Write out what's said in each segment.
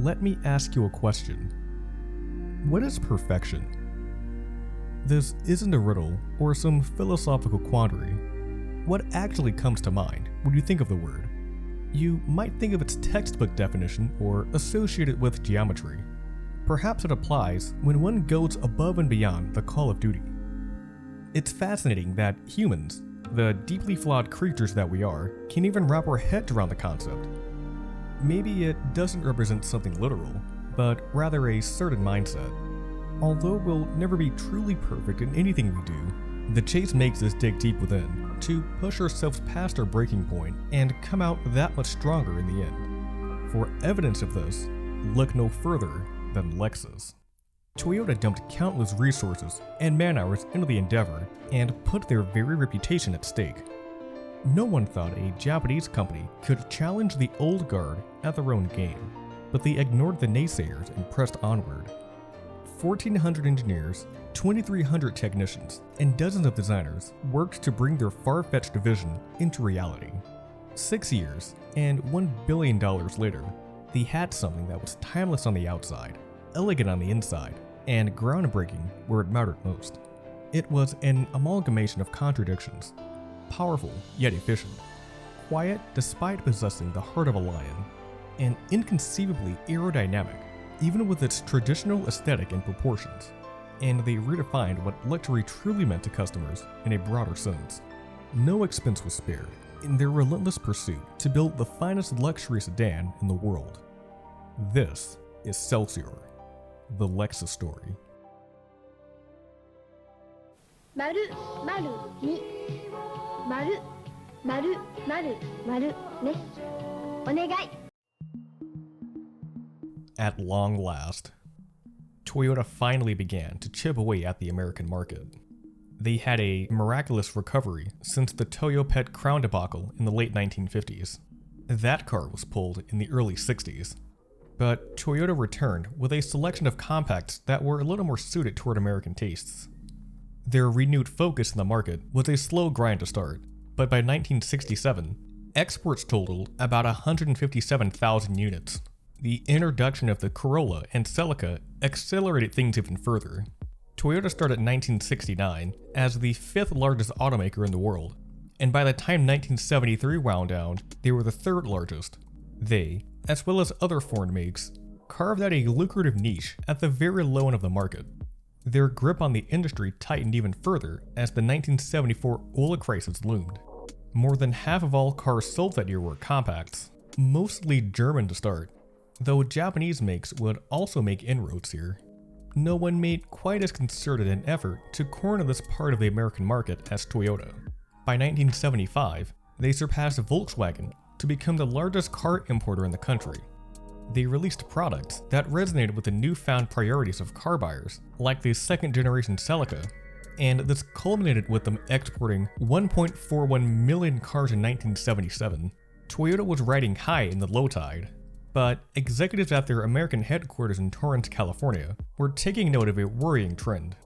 let me ask you a question. What is perfection? This isn't a riddle or some philosophical quandary. What actually comes to mind when you think of the word? You might think of its textbook definition or associate it with geometry. Perhaps it applies when one goes above and beyond the call of duty. It's fascinating that humans, the deeply flawed creatures that we are, can even wrap our heads around the concept. Maybe it doesn't represent something literal, but rather a certain mindset. Although we'll never be truly perfect in anything we do, the chase makes us dig deep within to push ourselves past our breaking point and come out that much stronger in the end. For evidence of this, look no further than Lexus. Toyota dumped countless resources and man-hours into the endeavor and put their very reputation at stake. No one thought a Japanese company could challenge the old guard at their own game, but they ignored the naysayers and pressed onward. 1,400 engineers, 2,300 technicians, and dozens of designers worked to bring their far-fetched vision into reality. 6 years and $1 billion later, they had something that was timeless on the outside, elegant on the inside, and groundbreaking where it mattered most. It was an amalgamation of contradictions, powerful yet efficient, quiet despite possessing the heart of a lion, and inconceivably aerodynamic, even with its traditional aesthetic and proportions. And they redefined what luxury truly meant to customers in a broader sense. No expense was spared in their relentless pursuit to build the finest luxury sedan in the world. This is CELSIOR, the Lexus story. 丸、丸、に、丸、丸、丸、丸、ね。お願い。At long last, Toyota finally began to chip away at the American market. They had a miraculous recovery since the Toyo Pet Crown debacle in the late 1950s. That car was pulled in the early 60s. But Toyota returned with a selection of compacts that were a little more suited toward American tastes. Their renewed focus in the market was a slow grind to start, but by 1967, exports totaled about 157,000 units. The introduction of the Corolla and Celica accelerated things even further. Toyota started in 1969 as the 5th largest automaker in the world, and by the time 1973 wound down, they were the 3rd largest. They, as well as other foreign makes, carved out a lucrative niche at the very low end of the market. Their grip on the industry tightened even further as the 1974 oil crisis loomed. More than half of all cars sold that year were compacts, mostly German to start, though Japanese makes would also make inroads here. No one made quite as concerted an effort to corner this part of the American market as Toyota. By 1975, they surpassed Volkswagen to become the largest car importer in the country. They released products that resonated with the newfound priorities of car buyers, like the 2nd generation Celica, and this culminated with them exporting 1.41 million cars in 1977. Toyota was riding high in the low tide, but executives at their American headquarters in Torrance, California, were taking note of a worrying trend.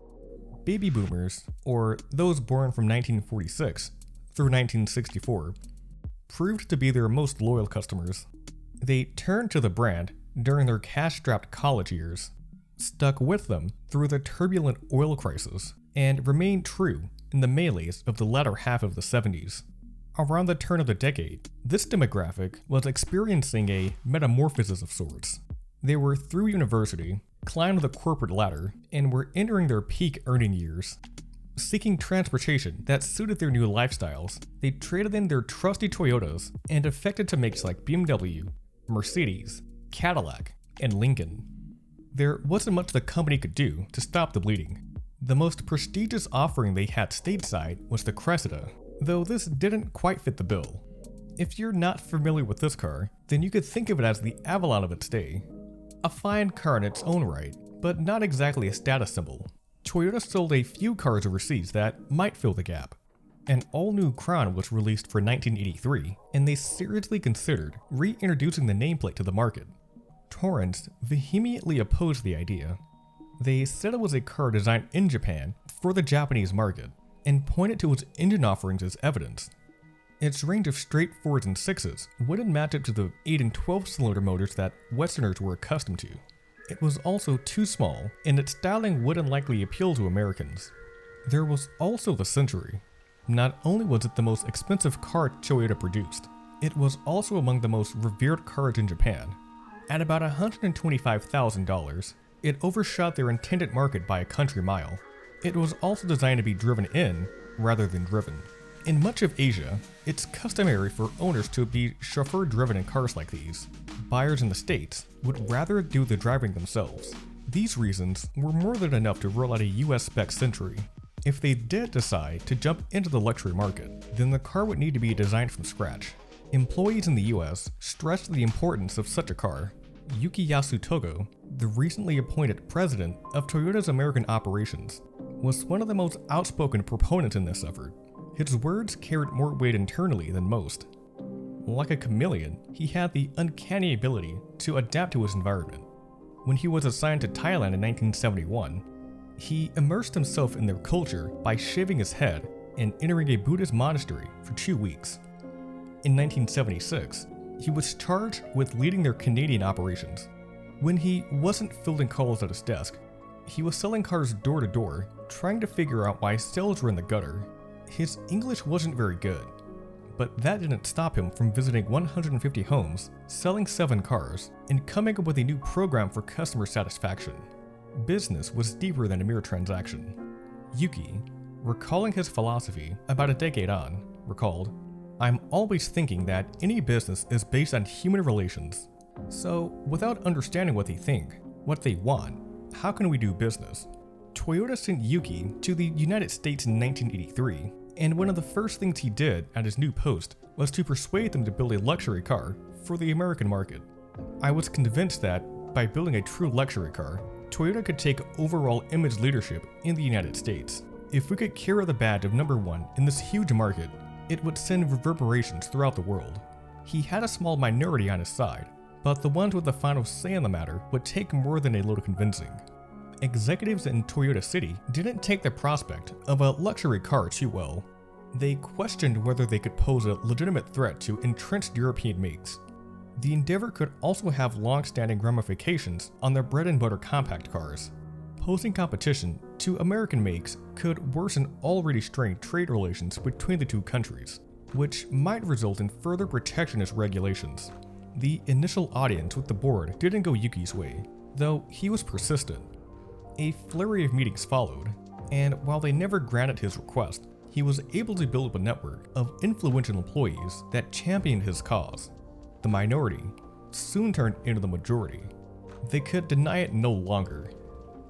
Baby boomers, or those born from 1946 through 1964, proved to be their most loyal customers. They turned to the brand during their cash-strapped college years, stuck with them through the turbulent oil crisis, and remained true in the melees of the latter half of the 70s. Around the turn of the decade, this demographic was experiencing a metamorphosis of sorts. They were through university, climbed the corporate ladder, and were entering their peak earning years. Seeking transportation that suited their new lifestyles, they traded in their trusty Toyotas and defected to makes like BMW, Mercedes, Cadillac, and Lincoln. There wasn't much the company could do to stop the bleeding. The most prestigious offering they had stateside was the Cressida, though this didn't quite fit the bill. If you're not familiar with this car, then you could think of it as the Avalon of its day. A fine car in its own right, but not exactly a status symbol. Toyota sold a few cars overseas that might fill the gap. An all-new Crown was released for 1983, and they seriously considered reintroducing the nameplate to the market. Torrance vehemently opposed the idea. They said it was a car designed in Japan for the Japanese market, and pointed to its engine offerings as evidence. Its range of straight 4s and 6s wouldn't match up to the 8 and 12 cylinder motors that Westerners were accustomed to. It was also too small, and its styling wouldn't likely appeal to Americans. There was also the Century. Not only was it the most expensive car Toyota produced, it was also among the most revered cars in Japan. At about $125,000, it overshot their intended market by a country mile. It was also designed to be driven in rather than driven. In much of Asia, it's customary for owners to be chauffeur-driven in cars like these. Buyers in the States would rather do the driving themselves. These reasons were more than enough to roll out a US spec Century. If they did decide to jump into the luxury market, then the car would need to be designed from scratch. Employees in the US stressed the importance of such a car. Yukiyasu Togo, the recently appointed president of Toyota's American operations, was one of the most outspoken proponents in this effort. His words carried more weight internally than most. Like a chameleon, he had the uncanny ability to adapt to his environment. When he was assigned to Thailand in 1971, he immersed himself in their culture by shaving his head and entering a Buddhist monastery for 2 weeks. In 1976, he was charged with leading their Canadian operations. When he wasn't fielding calls at his desk, he was selling cars door to door, trying to figure out why sales were in the gutter. His English wasn't very good, but that didn't stop him from visiting 150 homes, selling 7 cars, and coming up with a new program for customer satisfaction. Business was deeper than a mere transaction. Yuki, recalling his philosophy about a decade on, recalled, "I'm always thinking that any business is based on human relations. So, without understanding what they think, what they want, how can we do business?" Toyota sent Yuki to the United States in 1983, and one of the first things he did at his new post was to persuade them to build a luxury car for the American market. I was convinced that, by building a true luxury car, Toyota could take overall image leadership in the United States. If we could carry the badge of #1 in this huge market, it would send reverberations throughout the world. He had a small minority on his side, but the ones with the final say in the matter would take more than a little convincing. Executives in Toyota City didn't take the prospect of a luxury car too well. They questioned whether they could pose a legitimate threat to entrenched European makes. The endeavor could also have long-standing ramifications on their bread-and-butter compact cars. Posing competition to American makes could worsen already strained trade relations between the two countries, which might result in further protectionist regulations. The initial audience with the board didn't go Yuki's way, though he was persistent. A flurry of meetings followed, and while they never granted his request, he was able to build up a network of influential employees that championed his cause. The minority soon turned into the majority. They could deny it no longer.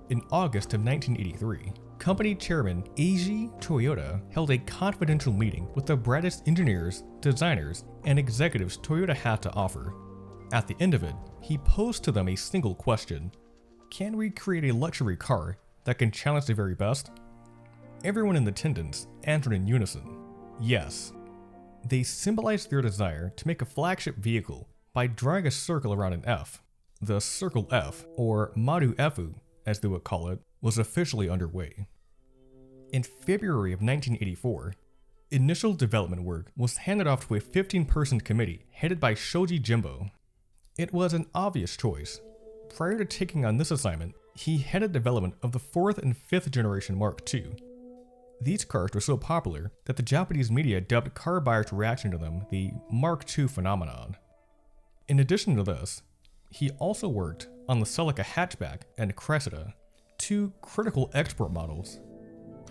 In August of 1983, company chairman Eiji Toyoda held a confidential meeting with the brightest engineers, designers, and executives Toyota had to offer. At the end of it, he posed to them a single question: can we create a luxury car that can challenge the very best? Everyone in attendance answered in unison, yes. They symbolized their desire to make a flagship vehicle by drawing a circle around an F. The Circle F, or MARU-EFU, as they would call it, was officially underway. In February of 1984, initial development work was handed off to a 15-person committee headed by Shoji Jimbo. It was an obvious choice. Prior to taking on this assignment, he headed development of the 4th and 5th generation Mark II. These cars were so popular that the Japanese media dubbed car buyers' reaction to them the Mark II phenomenon. In addition to this, he also worked on the Celica hatchback and Cressida, 2 critical export models.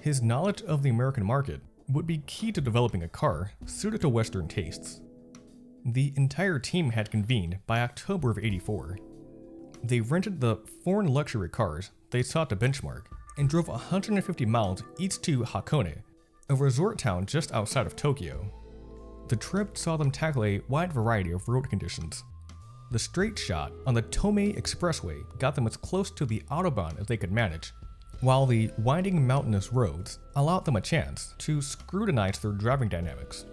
His knowledge of the American market would be key to developing a car suited to Western tastes. The entire team had convened by October of '84. They rented the foreign luxury cars they sought to benchmark and drove 150 miles each to Hakone, a resort town just outside of Tokyo. The trip saw them tackle a wide variety of road conditions. The straight shot on the Tomei Expressway got them as close to the Autobahn as they could manage, while the winding mountainous roads allowed them a chance to scrutinize their driving dynamics.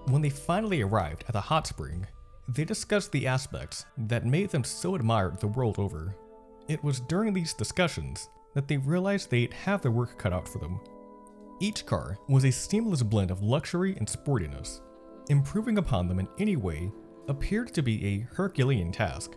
When they finally arrived at the hot spring, they discussed the aspects that made them so admired the world over. It was during these discussions that they realized they'd have their work cut out for them. Each car was a seamless blend of luxury and sportiness. improving upon them in any way appeared to be a Herculean task.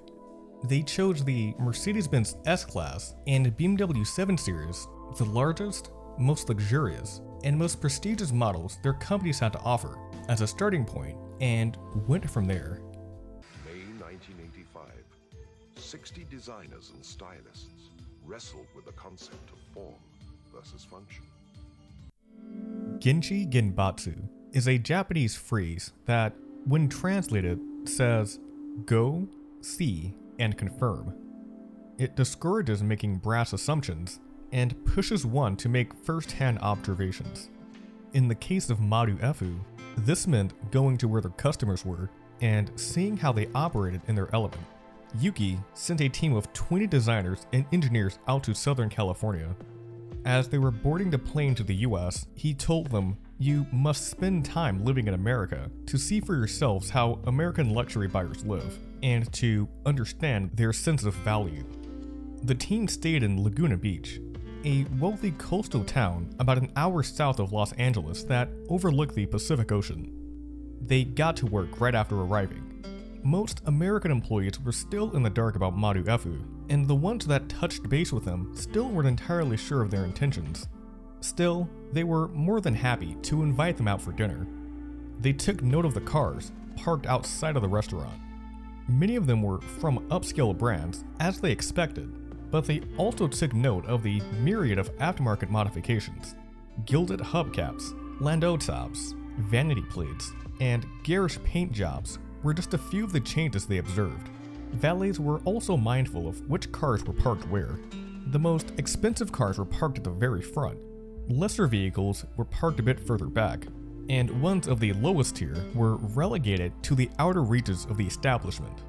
They chose the Mercedes-Benz S-Class and BMW 7 Series, the largest, most luxurious, and most prestigious models their companies had to offer, as a starting point, and went from there. May 1985. 60 designers and stylists wrestled with the concept of form versus function. Genchi Genbatsu is a Japanese phrase that, when translated, says go, see, and confirm. It discourages making brash assumptions and pushes one to make first-hand observations. In the case of MARU-EFU, this meant going to where their customers were and seeing how they operated in their element. Yuki sent a team of 20 designers and engineers out to Southern California. As they were boarding the plane to the US, he told them, "You must spend time living in America to see for yourselves how American luxury buyers live, and to understand their sense of value." The team stayed in Laguna Beach, a wealthy coastal town about an hour south of Los Angeles that overlooked the Pacific Ocean. They got to work right after arriving. Most American employees were still in the dark about MARU-EFU, and the ones that touched base with them still weren't entirely sure of their intentions. Still, they were more than happy to invite them out for dinner. They took note of the cars parked outside of the restaurant. Many of them were from upscale brands, as they expected, but they also took note of the myriad of aftermarket modifications. Gilded hubcaps, landau tops, vanity plates, and garish paint jobs were just a few of the changes they observed. Valets were also mindful of which cars were parked where. The most expensive cars were parked at the very front. Lesser vehicles were parked a bit further back, and ones of the lowest tier were relegated to the outer reaches of the establishment.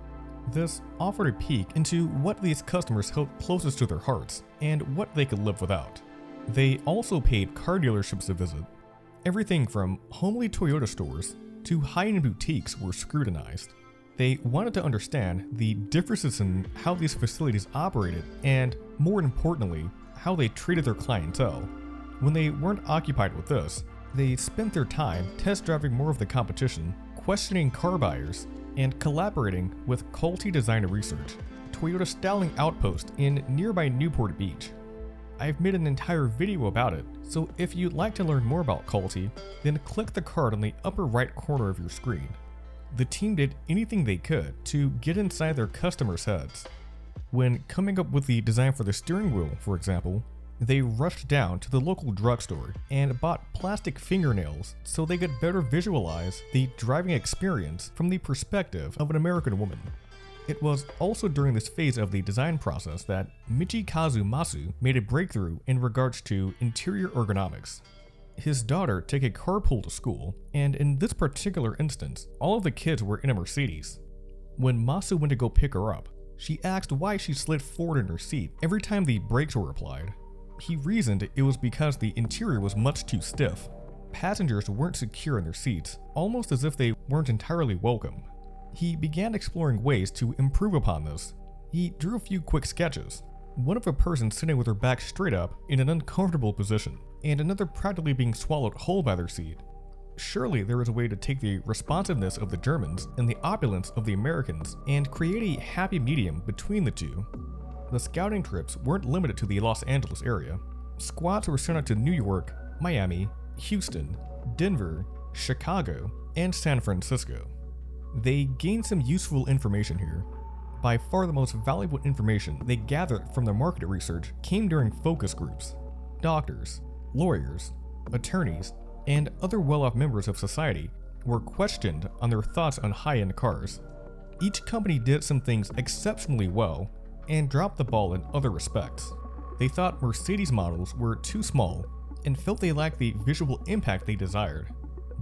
This offered a peek into what these customers held closest to their hearts and what they could live without. They also paid car dealerships a visit. Everything from homely Toyota stores to high-end boutiques were scrutinized. They wanted to understand the differences in how these facilities operated and, more importantly, how they treated their clientele. When they weren't occupied with this, they spent their time test driving more of the competition, questioning car buyers, and collaborating with Quality Designer Research, Toyota's styling outpost in nearby Newport Beach. I've made an entire video about it, so if you'd like to learn more about Quality, then click the card on the upper right corner of your screen. The team did anything they could to get inside their customers' heads. When coming up with the design for the steering wheel, for example, they rushed down to the local drugstore and bought plastic fingernails so they could better visualize the driving experience from the perspective of an American woman. It was also during this phase of the design process that Michikazu Masu made a breakthrough in regards to interior ergonomics. His daughter took a carpool to school, and in this particular instance, all of the kids were in a Mercedes. When Masu went to go pick her up, she asked why she slid forward in her seat every time the brakes were applied. He reasoned it was because the interior was much too stiff. Passengers weren't secure in their seats, almost as if they weren't entirely welcome. He began exploring ways to improve upon this. He drew a few quick sketches, one of a person sitting with her back straight up in an uncomfortable position, and another practically being swallowed whole by their seat. Surely there was a way to take the responsiveness of the Germans and the opulence of the Americans and create a happy medium between the two. The scouting trips weren't limited to the Los Angeles area. Squads were sent out to New York, Miami, Houston, Denver, Chicago, and San Francisco. They gained some useful information here. By far the most valuable information they gathered from their market research came during focus groups. Doctors, lawyers, attorneys, and other well-off members of society were questioned on their thoughts on high-end cars. Each company did some things exceptionally well and dropped the ball in other respects. They thought Mercedes models were too small and felt they lacked the visual impact they desired.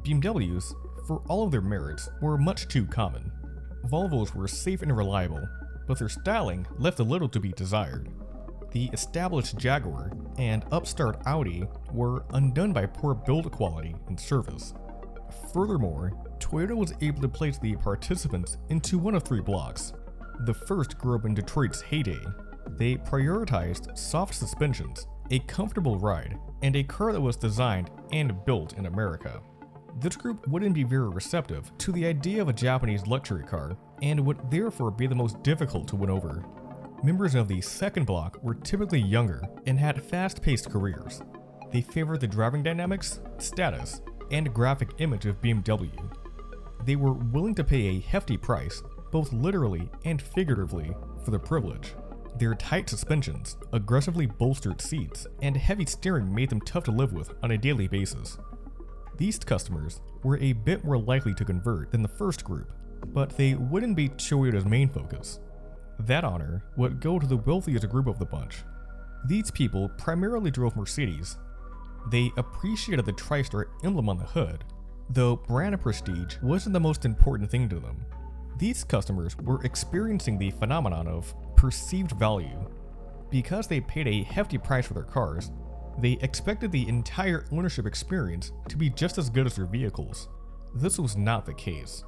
BMWs, for all of their merits, were much too common. Volvos were safe and reliable, but their styling left a little to be desired. The established Jaguar and upstart Audi were undone by poor build quality and service. Furthermore, Toyota was able to place the participants into one of three blocks. The first grew up in Detroit's heyday. They prioritized soft suspensions, a comfortable ride, and a car that was designed and built in America. This group wouldn't be very receptive to the idea of a Japanese luxury car and would therefore be the most difficult to win over. Members of the second block were typically younger and had fast-paced careers. They favored the driving dynamics, status, and graphic image of BMW. They were willing to pay a hefty price, both literally and figuratively, for the privilege. Their tight suspensions, aggressively bolstered seats, and heavy steering made them tough to live with on a daily basis. These customers were a bit more likely to convert than the first group, but they wouldn't be Toyota's main focus. That honor would go to the wealthiest group of the bunch. These people primarily drove Mercedes. They appreciated the TriStar emblem on the hood, though brand prestige wasn't the most important thing to them. These customers were experiencing the phenomenon of perceived value. Because they paid a hefty price for their cars, they expected the entire ownership experience to be just as good as their vehicles. This was not the case.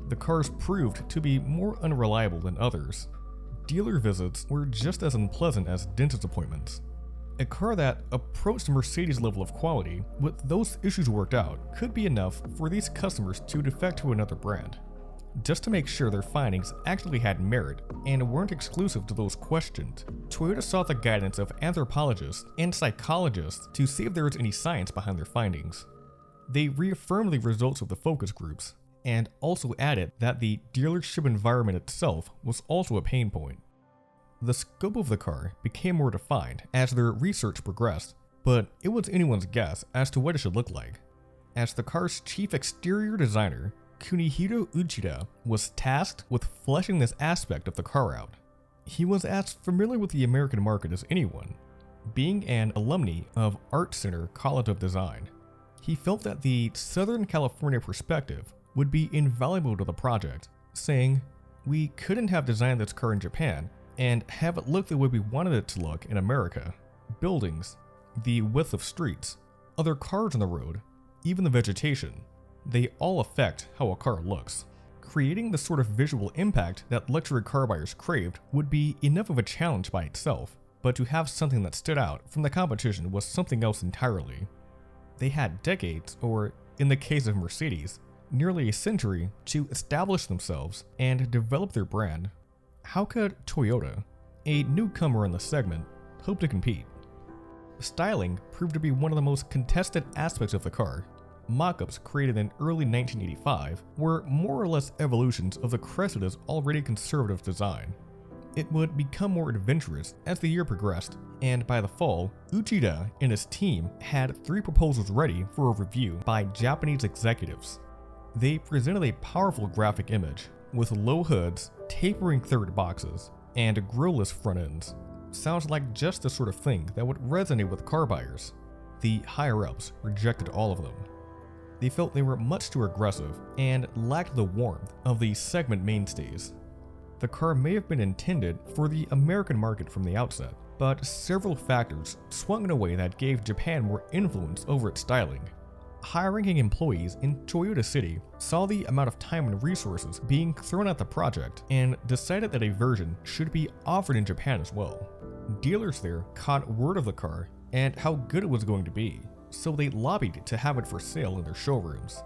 The cars proved to be more unreliable than others. Dealer visits were just as unpleasant as dentist appointments. A car that approached Mercedes' level of quality with those issues worked out could be enough for these customers to defect to another brand, just to make sure their findings actually had merit and weren't exclusive to those questioned. Toyota sought the guidance of anthropologists and psychologists to see if there was any science behind their findings. They reaffirmed the results of the focus groups, and also added that the dealership environment itself was also a pain point. The scope of the car became more defined as their research progressed, but it was anyone's guess as to what it should look like. As the car's chief exterior designer, Kunihiro Uchida was tasked with fleshing this aspect of the car out. He was as familiar with the American market as anyone, being an alumni of Art Center College of Design. He felt that the Southern California perspective would be invaluable to the project, saying, "We couldn't have designed this car in Japan and have it look the way we wanted it to look in America. Buildings, the width of streets, other cars on the road, even the vegetation, they all affect how a car looks." Creating the sort of visual impact that luxury car buyers craved would be enough of a challenge by itself, but to have something that stood out from the competition was something else entirely. They had decades, or in the case of Mercedes, nearly a century to establish themselves and develop their brand. How could Toyota, a newcomer in the segment, hope to compete? Styling proved to be one of the most contested aspects of the car. Mock-ups created in early 1985 were more or less evolutions of the Cressida's already conservative design. It would become more adventurous as the year progressed, and by the fall, Uchida and his team had 3 proposals ready for a review by Japanese executives. They presented a powerful graphic image with low hoods, tapering third boxes, and grille-less front ends. Sounds like just the sort of thing that would resonate with car buyers. The higher-ups rejected all of them. They felt they were much too aggressive and lacked the warmth of the segment mainstays. The car may have been intended for the American market from the outset, but several factors swung in a way that gave Japan more influence over its styling. High-ranking employees in Toyota City saw the amount of time and resources being thrown at the project and decided that a version should be offered in Japan as well. Dealers there caught word of the car and how good it was going to be, so they lobbied to have it for sale in their showrooms.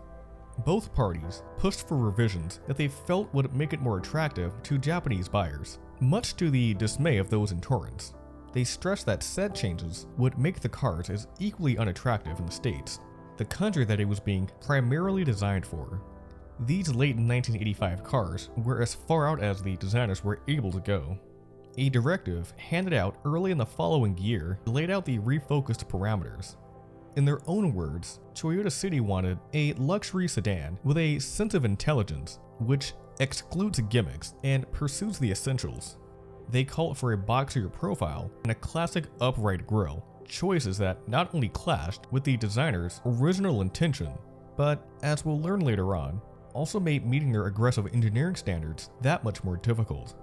Both parties pushed for revisions that they felt would make it more attractive to Japanese buyers, much to the dismay of those in Torrance. They stressed that said changes would make the cars as equally unattractive in the States, the country that it was being primarily designed for. These late 1985 cars were as far out as the designers were able to go. A directive handed out early in the following year laid out the refocused parameters. In their own words, Toyota City wanted a luxury sedan with a sense of intelligence, which excludes gimmicks and pursues the essentials. They called for a boxier profile and a classic upright grille, choices that not only clashed with the designer's original intention, but, as we'll learn later on, also made meeting their aggressive engineering standards that much more difficult.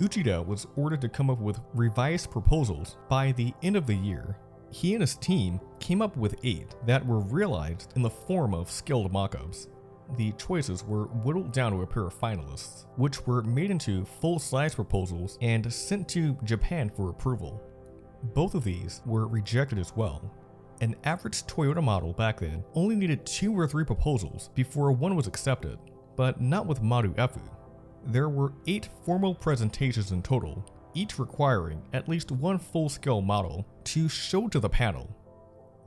Uchida was ordered to come up with revised proposals by the end of the year. He and his team came up with 8 that were realized in the form of skilled mock-ups. The choices were whittled down to a pair of finalists, which were made into full-size proposals and sent to Japan for approval. Both of these were rejected as well. An average Toyota model back then only needed 2 or 3 proposals before one was accepted, but not with MARU-EFU. There were 8 formal presentations in total, each requiring at least one full-scale model to show to the panel.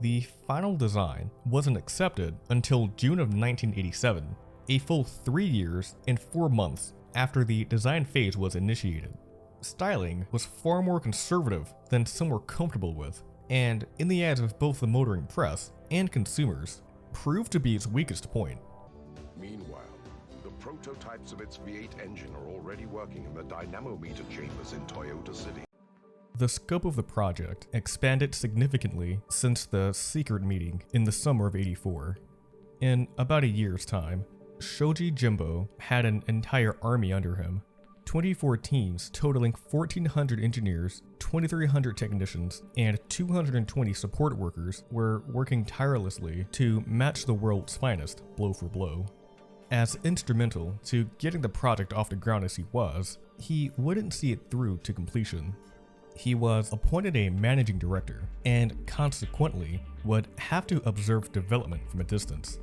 The final design wasn't accepted until June of 1987, a full 3 years and 4 months after the design phase was initiated. Styling was far more conservative than some were comfortable with, and in the eyes of both the motoring press and consumers, proved to be its weakest point. Meanwhile, the prototypes of its V8 engine are already working in the dynamometer chambers in Toyota City. The scope of the project expanded significantly since the secret meeting in the summer of '84. In about a year's time, Shoji Jimbo had an entire army under him. 24 teams totaling 1,400 engineers, 2,300 technicians, and 220 support workers were working tirelessly to match the world's finest blow for blow. As instrumental to getting the project off the ground as he wouldn't see it through to completion. He was appointed a managing director and consequently would have to observe development from a distance.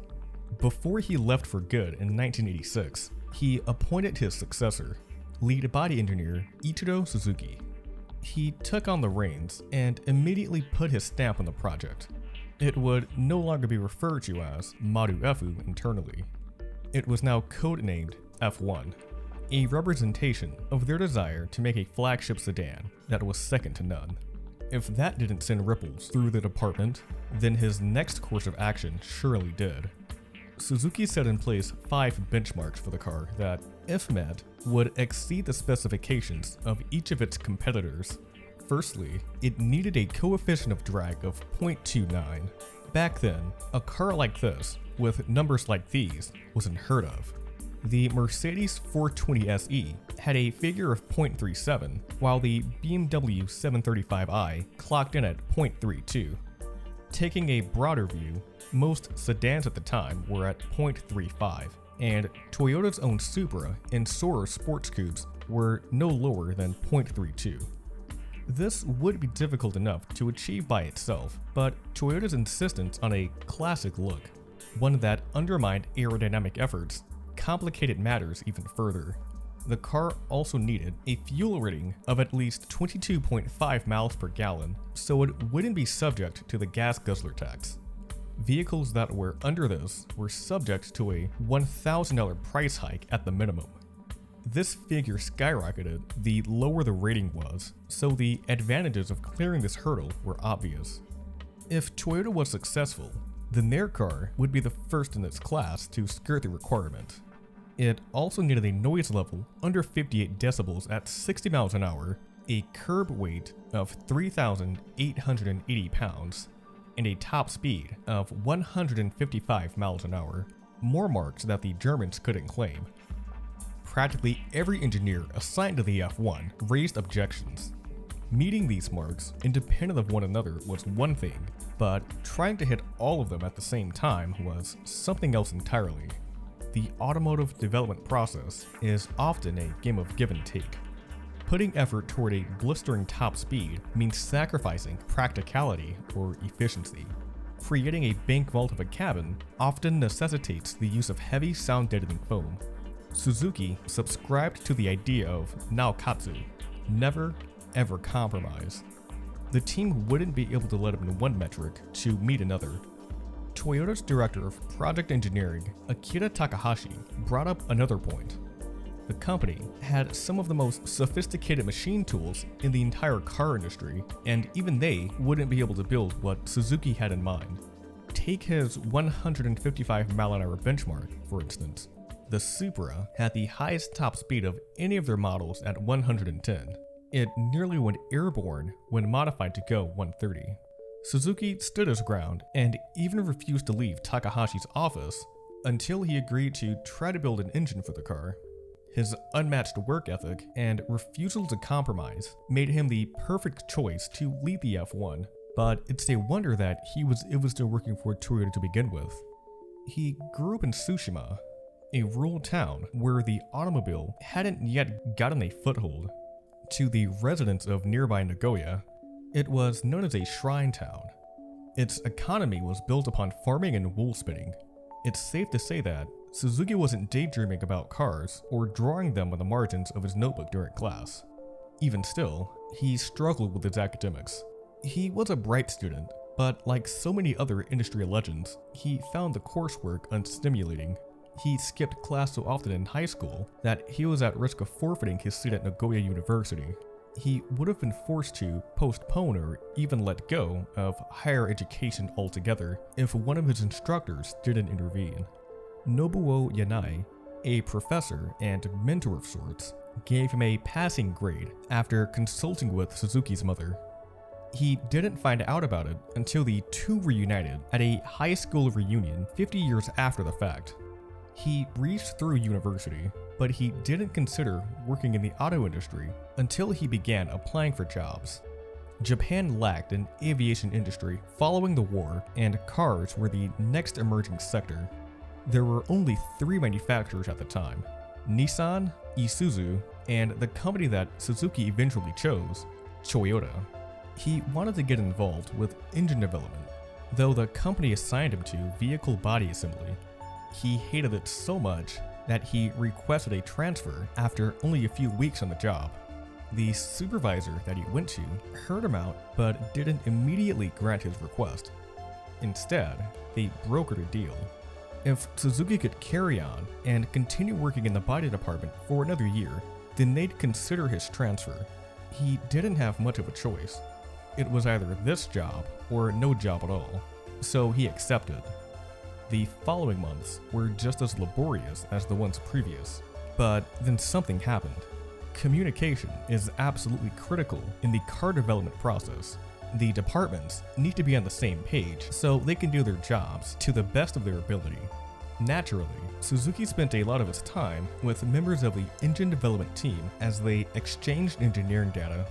Before he left for good in 1986, he appointed his successor, lead body engineer Ichiro Suzuki. He took on the reins and immediately put his stamp on the project. It would no longer be referred to as MARU-EFU internally. It was now codenamed F1, a representation of their desire to make a flagship sedan that was second to none. If that didn't send ripples through the department, then his next course of action surely did. Suzuki set in place 5 benchmarks for the car that, if met, would exceed the specifications of each of its competitors. Firstly, it needed a coefficient of drag of 0.29. Back then, a car like this, with numbers like these, was unheard of. The Mercedes 420 SE had a figure of 0.37, while the BMW 735i clocked in at 0.32. Taking a broader view, most sedans at the time were at 0.35, and Toyota's own Supra and Soarer sports coupes were no lower than 0.32. This would be difficult enough to achieve by itself, but Toyota's insistence on a classic look, one that undermined aerodynamic efforts, complicated matters even further. The car also needed a fuel rating of at least 22.5 miles per gallon, so it wouldn't be subject to the gas guzzler tax. Vehicles that were under this were subject to a $1,000 price hike at the minimum. This figure skyrocketed the lower the rating was, so the advantages of clearing this hurdle were obvious. If Toyota was successful, then their car would be the first in its class to skirt the requirement. It also needed a noise level under 58 decibels at 60 miles an hour, a curb weight of 3,880 pounds, and a top speed of 155 miles an hour, more marks that the Germans couldn't claim. Practically every engineer assigned to the F1 raised objections. Meeting these marks, independent of one another, was one thing, but trying to hit all of them at the same time was something else entirely. The automotive development process is often a game of give and take. Putting effort toward a blistering top speed means sacrificing practicality or efficiency. Creating a bank vault of a cabin often necessitates the use of heavy sound deadening foam. Suzuki subscribed to the idea of naokatsu, never ever compromise. The team wouldn't be able to let up in one metric to meet another. Toyota's director of project engineering, Akira Takahashi, brought up another point. The company had some of the most sophisticated machine tools in the entire car industry, and even they wouldn't be able to build what Suzuki had in mind. Take his 155 mile an hour benchmark, for instance. The Supra had the highest top speed of any of their models at 110. It nearly went airborne when modified to go 130. Suzuki stood his ground and even refused to leave Takahashi's office until he agreed to try to build an engine for the car. His unmatched work ethic and refusal to compromise made him the perfect choice to lead the F1, but it's a wonder that he was still working for Toyota to begin with. He grew up in Tsushima, a rural town where the automobile hadn't yet gotten a foothold. To the residents of nearby Nagoya, it was known as a shrine town. Its economy was built upon farming and wool spinning. It's safe to say that Suzuki wasn't daydreaming about cars or drawing them on the margins of his notebook during class. Even still, he struggled with his academics. He was a bright student, but like so many other industry legends, he found the coursework unstimulating. He skipped class so often in high school that he was at risk of forfeiting his seat at Nagoya University. He would have been forced to postpone or even let go of higher education altogether if one of his instructors didn't intervene. Nobuo Yanai, a professor and mentor of sorts, gave him a passing grade after consulting with Suzuki's mother. He didn't find out about it until the two reunited at a high school reunion 50 years after the fact. He breezed through university, but he didn't consider working in the auto industry until he began applying for jobs. Japan lacked an aviation industry following the war, and cars were the next emerging sector. There were only 3 manufacturers at the time: Nissan, Isuzu, and the company that Suzuki eventually chose, Toyota. He wanted to get involved with engine development, though the company assigned him to vehicle body assembly. He hated it so much that he requested a transfer after only a few weeks on the job. The supervisor that he went to heard him out but didn't immediately grant his request. Instead, they brokered a deal. If Suzuki could carry on and continue working in the body department for another year, then they'd consider his transfer. He didn't have much of a choice. It was either this job or no job at all, so he accepted. The following months were just as laborious as the ones previous, but then something happened. Communication is absolutely critical in the car development process. The departments need to be on the same page so they can do their jobs to the best of their ability. Naturally, Suzuki spent a lot of his time with members of the engine development team as they exchanged engineering data.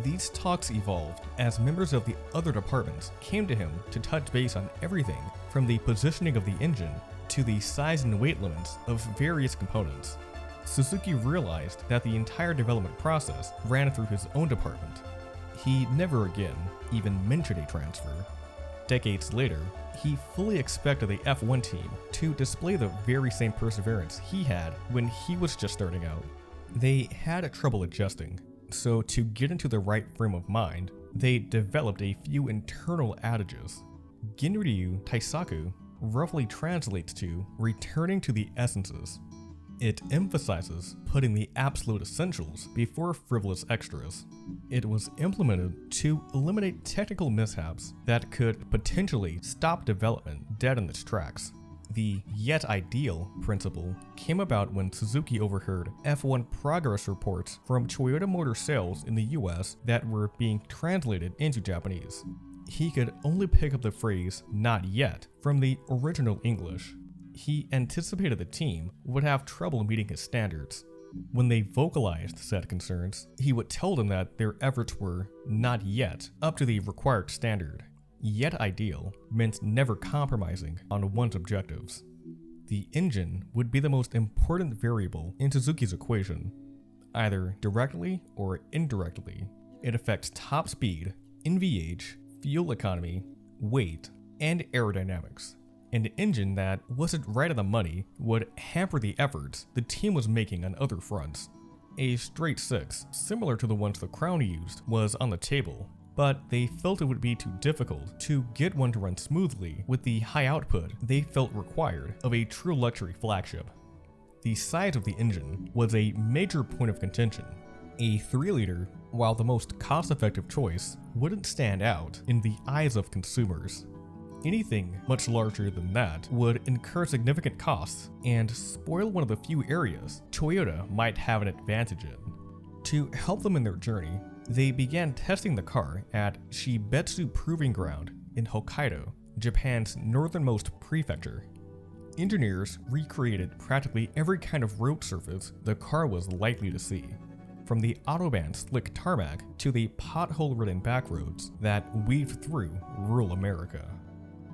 These talks evolved as members of the other departments came to him to touch base on everything from the positioning of the engine to the size and weight limits of various components. Suzuki realized that the entire development process ran through his own department. He never again even mentioned a transfer. Decades later, he fully expected the F1 team to display the very same perseverance he had when he was just starting out. They had trouble adjusting, so to get into the right frame of mind, they developed a few internal adages. Ginryu Taisaku roughly translates to returning to the essences. It emphasizes putting the absolute essentials before frivolous extras. It was implemented to eliminate technical mishaps that could potentially stop development dead in its tracks. The yet ideal principle came about when Suzuki overheard F1 progress reports from Toyota Motor sales in the US that were being translated into Japanese. He could only pick up the phrase "not yet" from the original English. He anticipated the team would have trouble meeting his standards. When they vocalized said concerns, he would tell them that their efforts were not yet up to the required standard. Yet ideal meant never compromising on one's objectives. The engine would be the most important variable in Suzuki's equation. Either directly or indirectly, it affects top speed, NVH, fuel economy, weight, and aerodynamics. An engine that wasn't right on the money would hamper the efforts the team was making on other fronts. A straight 6, similar to the ones the Crown used, was on the table, but they felt it would be too difficult to get one to run smoothly with the high output they felt required of a true luxury flagship. The size of the engine was a major point of contention. A 3-liter, while the most cost-effective choice, wouldn't stand out in the eyes of consumers. Anything much larger than that would incur significant costs and spoil one of the few areas Toyota might have an advantage in. To help them in their journey, they began testing the car at Shibetsu Proving Ground in Hokkaido, Japan's northernmost prefecture. Engineers recreated practically every kind of road surface the car was likely to see, from the Autobahn slick tarmac to the pothole-ridden backroads that weaved through rural America.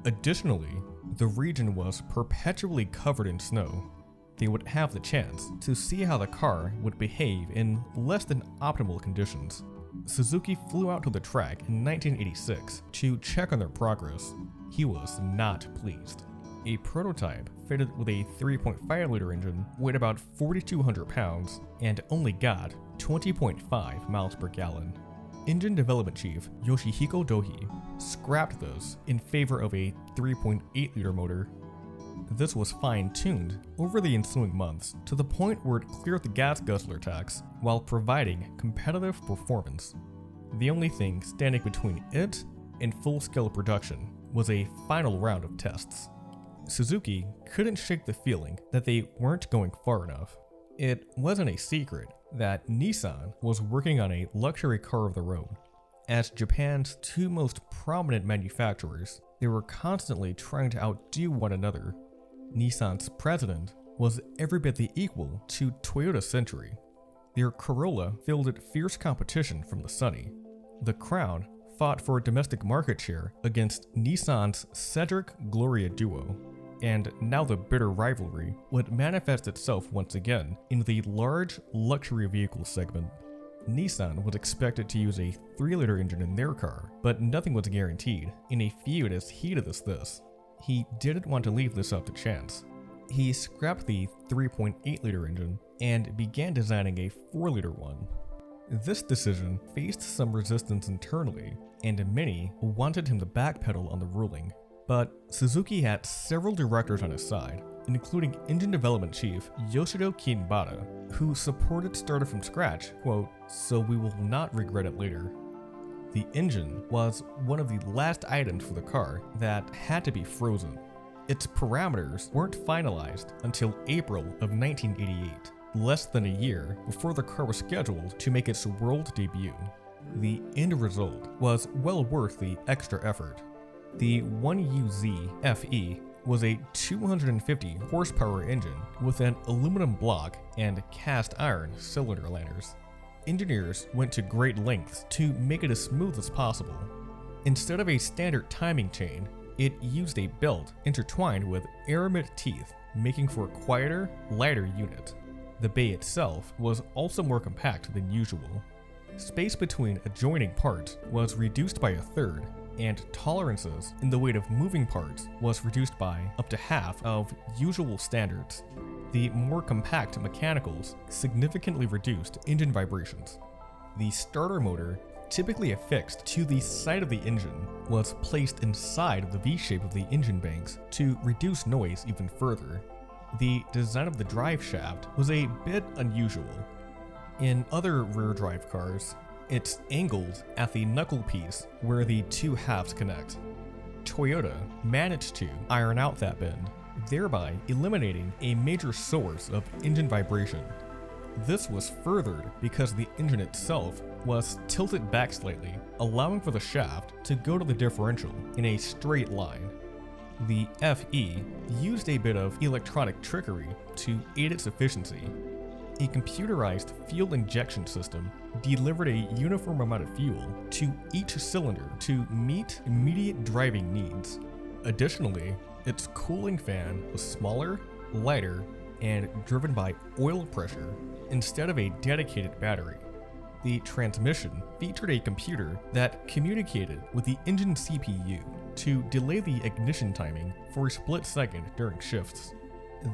Additionally, the region was perpetually covered in snow. They would have the chance to see how the car would behave in less than optimal conditions. Suzuki flew out to the track in 1986 to check on their progress. He was not pleased. A prototype fitted with a 3.5-liter engine weighed about 4,200 pounds and only got 20.5 miles per gallon. Engine development chief Yoshihiko Dohi scrapped this in favor of a 3.8-liter motor. This was fine-tuned over the ensuing months to the point where it cleared the gas guzzler tax while providing competitive performance. The only thing standing between it and full-scale production was a final round of tests. Suzuki couldn't shake the feeling that they weren't going far enough. It wasn't a secret that Nissan was working on a luxury car of their own. As Japan's two most prominent manufacturers, they were constantly trying to outdo one another. Nissan's president was every bit the equal to Toyota's Century. Their Corolla fielded fierce competition from the Sunny. The Crown fought for a domestic market share against Nissan's Cedric Gloria duo. And now the bitter rivalry would manifest itself once again in the large luxury vehicle segment. Nissan was expected to use a 3-liter engine in their car, but nothing was guaranteed in a feud as heated as this. He didn't want to leave this up to chance. He scrapped the 3.8-liter engine and began designing a 4-liter one. This decision faced some resistance internally, and many wanted him to backpedal on the ruling. But Suzuki had several directors on his side, including engine development chief Yoshiro Kinbara, who supported started from scratch, quote, "so we will not regret it later." The engine was one of the last items for the car that had to be frozen. Its parameters weren't finalized until April of 1988, less than a year before the car was scheduled to make its world debut. The end result was well worth the extra effort. The 1UZ-FE was a 250 horsepower engine with an aluminum block and cast iron cylinder liners. Engineers went to great lengths to make it as smooth as possible. Instead of a standard timing chain, it used a belt intertwined with aramid teeth, making for a quieter, lighter unit. The bay itself was also more compact than usual. Space between adjoining parts was reduced by a third, and tolerances in the weight of moving parts was reduced by up to half of usual standards. The more compact mechanicals significantly reduced engine vibrations. The starter motor, typically affixed to the side of the engine, was placed inside of the V-shape of the engine banks to reduce noise even further. The design of the drive shaft was a bit unusual. In other rear drive cars, it's angled at the knuckle piece where the two halves connect. Toyota managed to iron out that bend, thereby eliminating a major source of engine vibration. This was furthered because the engine itself was tilted back slightly, allowing for the shaft to go to the differential in a straight line. The FE used a bit of electronic trickery to aid its efficiency. A computerized fuel injection system delivered a uniform amount of fuel to each cylinder to meet immediate driving needs. Additionally, its cooling fan was smaller, lighter, and driven by oil pressure instead of a dedicated battery. The transmission featured a computer that communicated with the engine CPU to delay the ignition timing for a split second during shifts.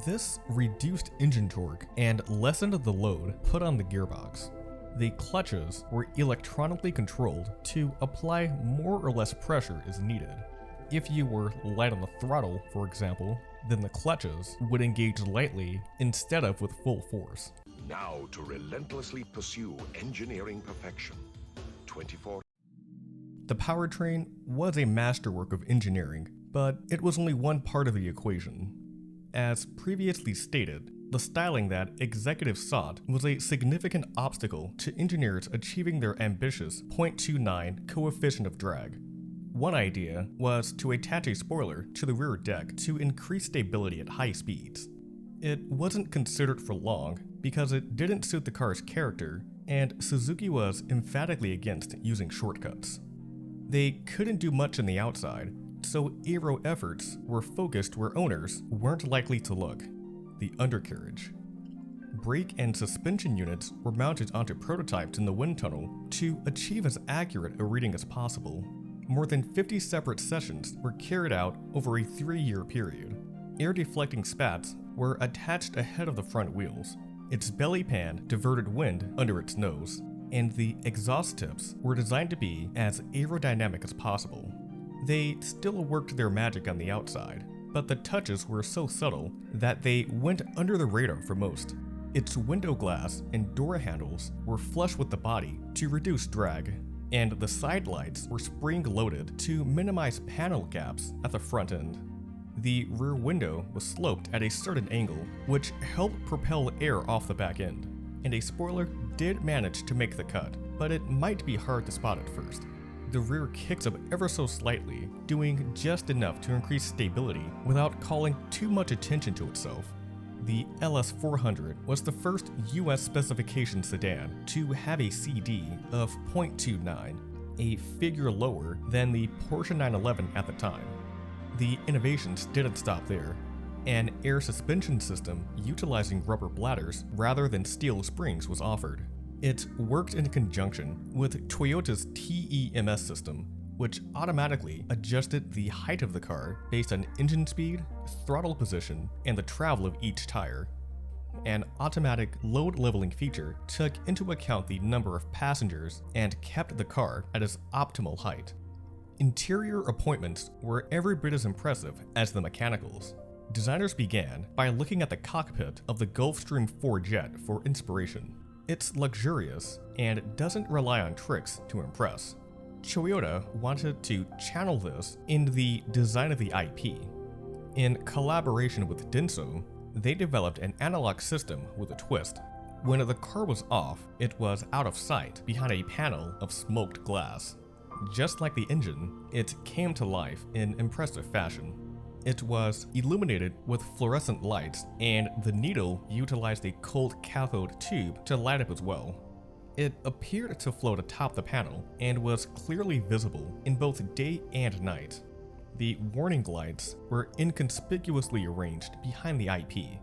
This reduced engine torque and lessened the load put on the gearbox. The clutches were electronically controlled to apply more or less pressure as needed. If you were light on the throttle, for example, then the clutches would engage lightly instead of with full force. Now to relentlessly pursue engineering perfection. 24. The powertrain was a masterwork of engineering, but it was only one part of the equation. As previously stated, the styling that executives sought was a significant obstacle to engineers achieving their ambitious 0.29 coefficient of drag. One idea was to attach a spoiler to the rear deck to increase stability at high speeds. It wasn't considered for long because it didn't suit the car's character, and Suzuki was emphatically against using shortcuts. They couldn't do much on the outside, so aero efforts were focused where owners weren't likely to look: the undercarriage. brake and suspension units were mounted onto prototypes in the wind tunnel to achieve as accurate a reading as possible. More than 50 separate sessions were carried out over a 3-year period. Air deflecting spats were attached ahead of the front wheels. Its belly pan diverted wind under its nose, and the exhaust tips were designed to be as aerodynamic as possible. They still worked their magic on the outside, but the touches were so subtle that they went under the radar for most. Its window glass and door handles were flush with the body to reduce drag, and the side lights were spring-loaded to minimize panel gaps at the front end. The rear window was sloped at a certain angle, which helped propel air off the back end, and a spoiler did manage to make the cut, but it might be hard to spot at first. The rear kicks up ever so slightly, doing just enough to increase stability without calling too much attention to itself. The LS400 was the first US specification sedan to have a CD of 0.29, a figure lower than the Porsche 911 at the time. The innovations didn't stop there. An air suspension system utilizing rubber bladders rather than steel springs was offered. It worked in conjunction with Toyota's TEMS system, which automatically adjusted the height of the car based on engine speed, throttle position, and the travel of each tire. An automatic load leveling feature took into account the number of passengers and kept the car at its optimal height. Interior appointments were every bit as impressive as the mechanicals. Designers began by looking at the cockpit of the Gulfstream 4 jet for inspiration. It's luxurious and doesn't rely on tricks to impress. Toyota wanted to channel this in the design of the IP. In collaboration with Denso, they developed an analog system with a twist. When the car was off, it was out of sight behind a panel of smoked glass. Just like the engine, it came to life in impressive fashion. It was illuminated with fluorescent lights, and the needle utilized a cold cathode tube to light up as well. It appeared to float atop the panel and was clearly visible in both day and night. The warning lights were inconspicuously arranged behind the IP.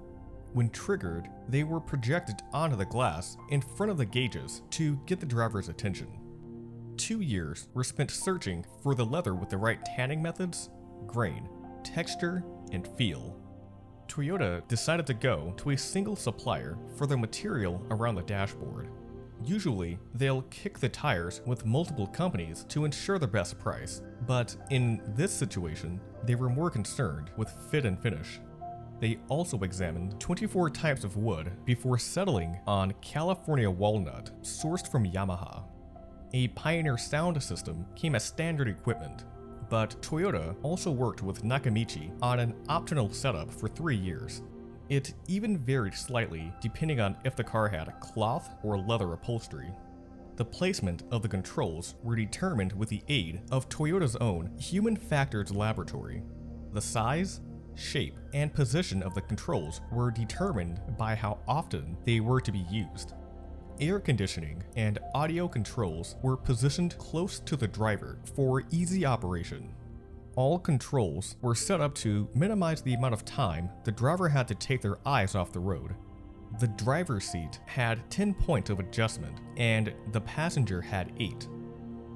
When triggered, they were projected onto the glass in front of the gauges to get the driver's attention. 2 years were spent searching for the leather with the right tanning methods, grain, texture, and feel. Toyota decided to go to a single supplier for the material around the dashboard. Usually, they'll kick the tires with multiple companies to ensure the best price, but in this situation, they were more concerned with fit and finish. They also examined 24 types of wood before settling on California walnut sourced from Yamaha. A Pioneer sound system came as standard equipment, but Toyota also worked with Nakamichi on an optional setup for 3 years. It even varied slightly depending on if the car had cloth or leather upholstery. The placement of the controls were determined with the aid of Toyota's own Human Factors Laboratory. The size, shape, and position of the controls were determined by how often they were to be used. Air conditioning and audio controls were positioned close to the driver for easy operation. All controls were set up to minimize the amount of time the driver had to take their eyes off the road. The driver's seat had 10 points of adjustment, and the passenger had 8.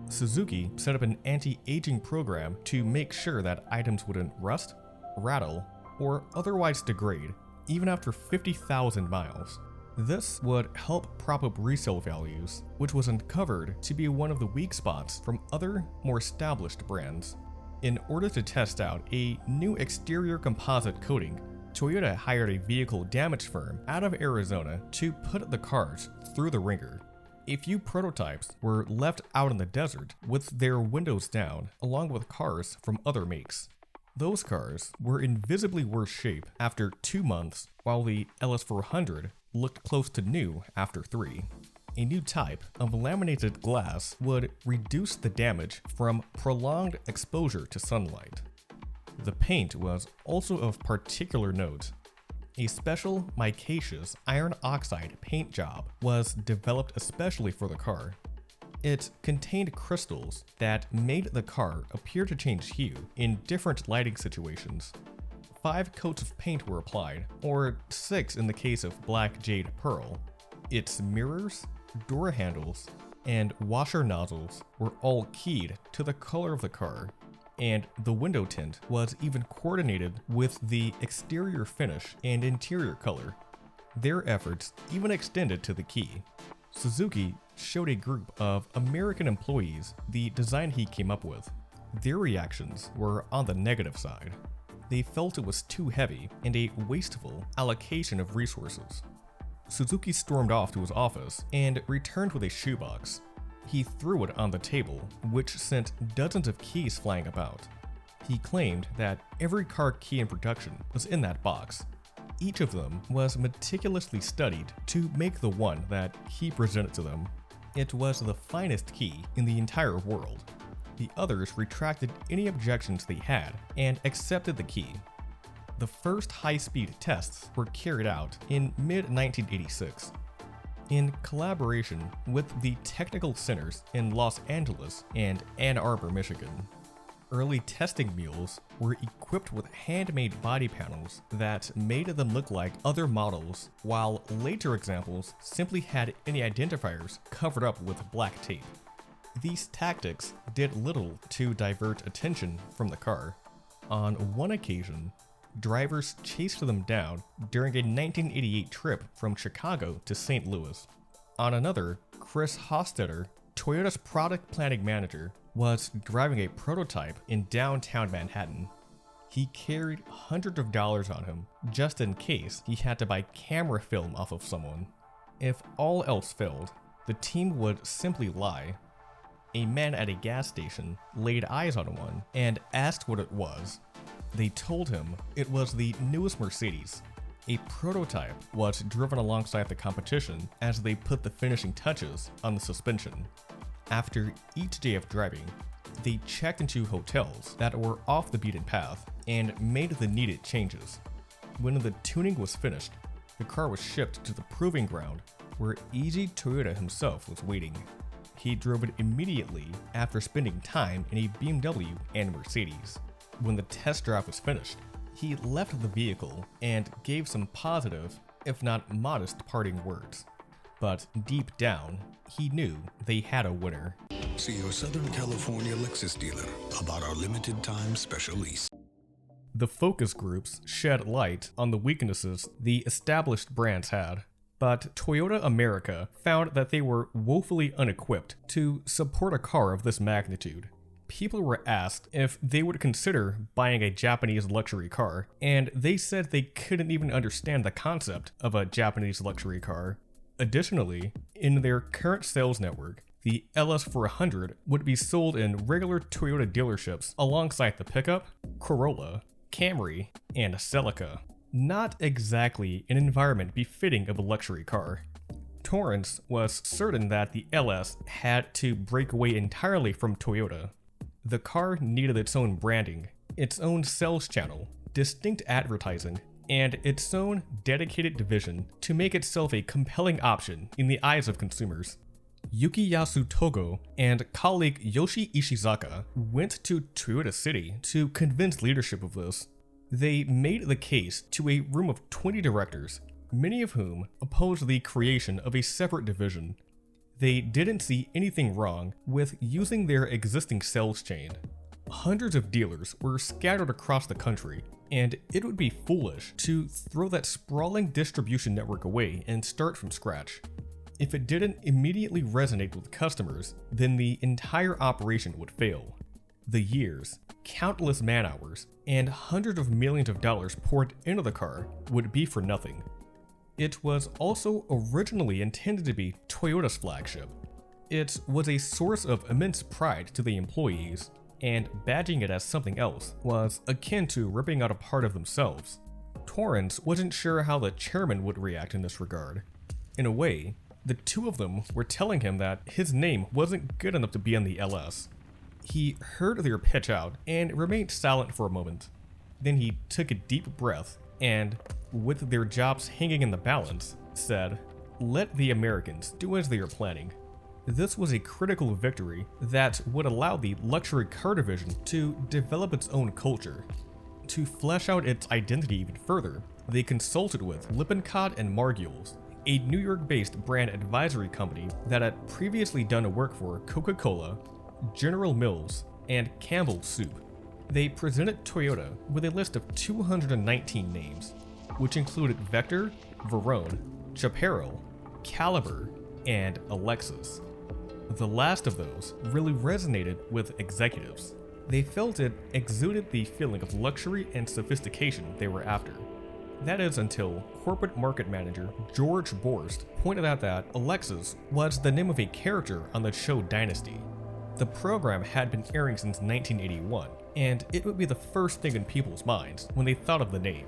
Suzuki set up an anti-aging program to make sure that items wouldn't rust, rattle, or otherwise degrade, even after 50,000 miles. This would help prop up resale values, which was uncovered to be one of the weak spots from other, more established brands. In order to test out a new exterior composite coating, Toyota hired a vehicle damage firm out of Arizona to put the cars through the ringer. A few prototypes were left out in the desert with their windows down, along with cars from other makes. Those cars were in visibly worse shape after 2 months, while the LS400 looked close to new after 3. A new type of laminated glass would reduce the damage from prolonged exposure to sunlight. The paint was also of particular note. A special micaceous iron oxide paint job was developed especially for the car. It contained crystals that made the car appear to change hue in different lighting situations. 5 coats of paint were applied, or 6 in the case of Black Jade Pearl. Its mirrors, door handles, and washer nozzles were all keyed to the color of the car, and the window tint was even coordinated with the exterior finish and interior color. Their efforts even extended to the key. Suzuki showed a group of American employees the design he came up with. Their reactions were on the negative side. They felt it was too heavy and a wasteful allocation of resources. Suzuki stormed off to his office and returned with a shoebox. He threw it on the table, which sent dozens of keys flying about. He claimed that every car key in production was in that box. Each of them was meticulously studied to make the one that he presented to them. It was the finest key in the entire world. The others retracted any objections they had and accepted the key. The first high-speed tests were carried out in mid-1986. In collaboration with the technical centers in Los Angeles and Ann Arbor, Michigan. Early testing mules were equipped with handmade body panels that made them look like other models, while later examples simply had any identifiers covered up with black tape. These tactics did little to divert attention from the car. On one occasion, drivers chased them down during a 1988 trip from Chicago to St. Louis. On another, Chris Hostetter, Toyota's product planning manager, was driving a prototype in downtown Manhattan. He carried hundreds of dollars on him just in case he had to buy camera film off of someone. If all else failed, the team would simply lie. A man at a gas station laid eyes on one and asked what it was. They told him it was the newest Mercedes. A prototype was driven alongside the competition as they put the finishing touches on the suspension. After each day of driving, they checked into hotels that were off the beaten path and made the needed changes. When the tuning was finished, the car was shipped to the proving ground where Eiji Toyota himself was waiting. He drove it immediately after spending time in a BMW and Mercedes. When the test drive was finished, he left the vehicle and gave some positive, if not modest, parting words. But deep down, he knew they had a winner. See your Southern California Lexus dealer about our limited time special lease. The focus groups shed light on the weaknesses the established brands had, but Toyota America found that they were woefully unequipped to support a car of this magnitude. People were asked if they would consider buying a Japanese luxury car, and they said they couldn't even understand the concept of a Japanese luxury car. Additionally, in their current sales network, the LS400 would be sold in regular Toyota dealerships alongside the pickup, Corolla, Camry, and Celica. Not exactly an environment befitting of a luxury car. Torrance was certain that the LS had to break away entirely from Toyota. The car needed its own branding, its own sales channel, distinct advertising, and its own dedicated division to make itself a compelling option in the eyes of consumers. Yukiyasu Togo and colleague Yoshi Ishizaka went to Toyota City to convince leadership of this. They made the case to a room of 20 directors, many of whom opposed the creation of a separate division. They didn't see anything wrong with using their existing sales chain. Hundreds of dealers were scattered across the country, and it would be foolish to throw that sprawling distribution network away and start from scratch. If it didn't immediately resonate with customers, then the entire operation would fail. The years, countless man-hours, and hundreds of millions of dollars poured into the car would be for nothing. It was also originally intended to be Toyota's flagship. It was a source of immense pride to the employees, and badging it as something else was akin to ripping out a part of themselves. Torrance wasn't sure how the chairman would react in this regard. In a way, the two of them were telling him that his name wasn't good enough to be on the LS. He heard their pitch out and remained silent for a moment. Then he took a deep breath and, with their jobs hanging in the balance, said, "Let the Americans do as they are planning." This was a critical victory that would allow the luxury car division to develop its own culture. To flesh out its identity even further, they consulted with Lippincott and Margulies, a New York-based brand advisory company that had previously done work for Coca-Cola, General Mills, and Campbell's Soup. They presented Toyota with a list of 219 names, which included Vector, Verone, Chaparral, Caliber, and Alexis. The last of those really resonated with executives. They felt it exuded the feeling of luxury and sophistication they were after. That is until corporate market manager George Borst pointed out that Alexis was the name of a character on the show Dynasty. The program had been airing since 1981, and it would be the first thing in people's minds when they thought of the name.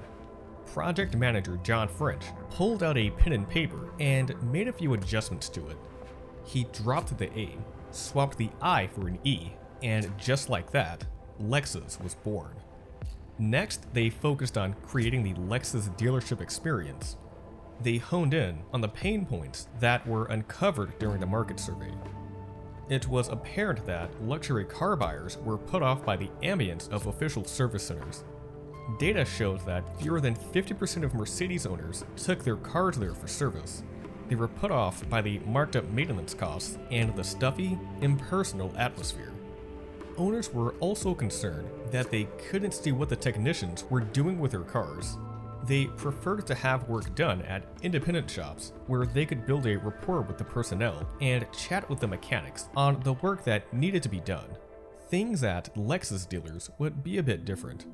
Project manager John French pulled out a pen and paper and made a few adjustments to it. He dropped the A, swapped the I for an E, and just like that, Lexus was born. Next, they focused on creating the Lexus dealership experience. They honed in on the pain points that were uncovered during the market survey. It was apparent that luxury car buyers were put off by the ambience of official service centers. Data showed that fewer than 50% of Mercedes owners took their cars there for service. They were put off by the marked up maintenance costs and the stuffy, impersonal atmosphere. Owners were also concerned that they couldn't see what the technicians were doing with their cars. They preferred to have work done at independent shops where they could build a rapport with the personnel and chat with the mechanics on the work that needed to be done. Things at Lexus dealers would be a bit different.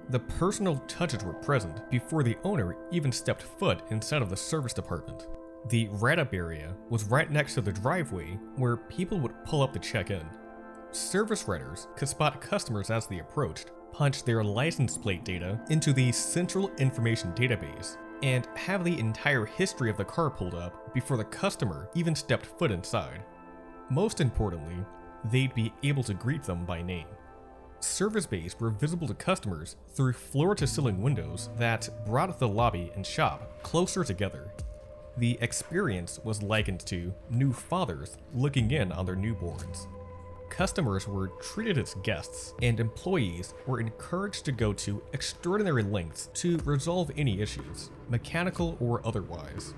The personal touches were present before the owner even stepped foot inside of the service department. The write-up area was right next to the driveway where people would pull up to check in. Service writers could spot customers as they approached, punch their license plate data into the central information database, and have the entire history of the car pulled up before the customer even stepped foot inside. Most importantly, they'd be able to greet them by name. Service bays were visible to customers through floor-to-ceiling windows that brought the lobby and shop closer together. The experience was likened to new fathers looking in on their newborns. Customers were treated as guests, and employees were encouraged to go to extraordinary lengths to resolve any issues, mechanical or otherwise.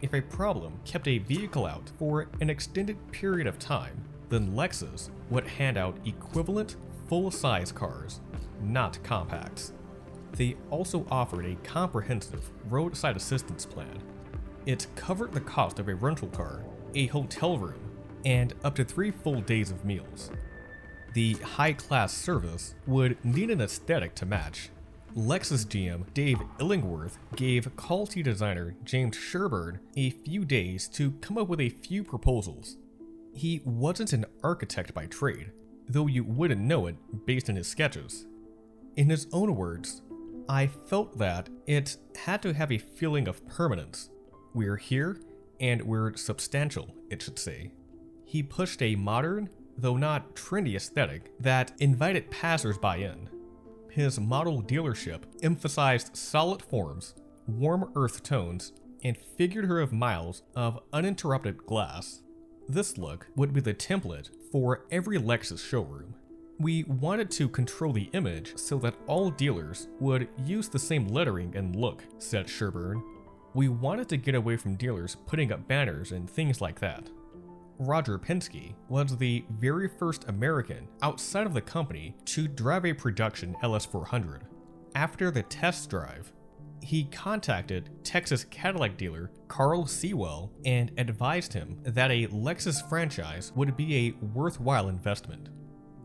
If a problem kept a vehicle out for an extended period of time, then Lexus would hand out equivalent full-size cars, not compacts. They also offered a comprehensive roadside assistance plan. It covered the cost of a rental car, a hotel room, and up to 3 full days of meals. The high-class service would need an aesthetic to match. Lexus GM Dave Illingworth gave quality designer James Sherburne a few days to come up with a few proposals. He wasn't an architect by trade, though you wouldn't know it based on his sketches. In his own words, "I felt that it had to have a feeling of permanence. We're here, and we're substantial, it should say." He pushed a modern, though not trendy aesthetic that invited passers-by in. His model dealership emphasized solid forms, warm earth tones, and figurative miles of uninterrupted glass. This look would be the template for every Lexus showroom. "We wanted to control the image so that all dealers would use the same lettering and look," said Sherburne. "We wanted to get away from dealers putting up banners and things like that." Roger Penske was the very first American outside of the company to drive a production LS400. After the test drive, he contacted Texas Cadillac dealer Carl Sewell and advised him that a Lexus franchise would be a worthwhile investment.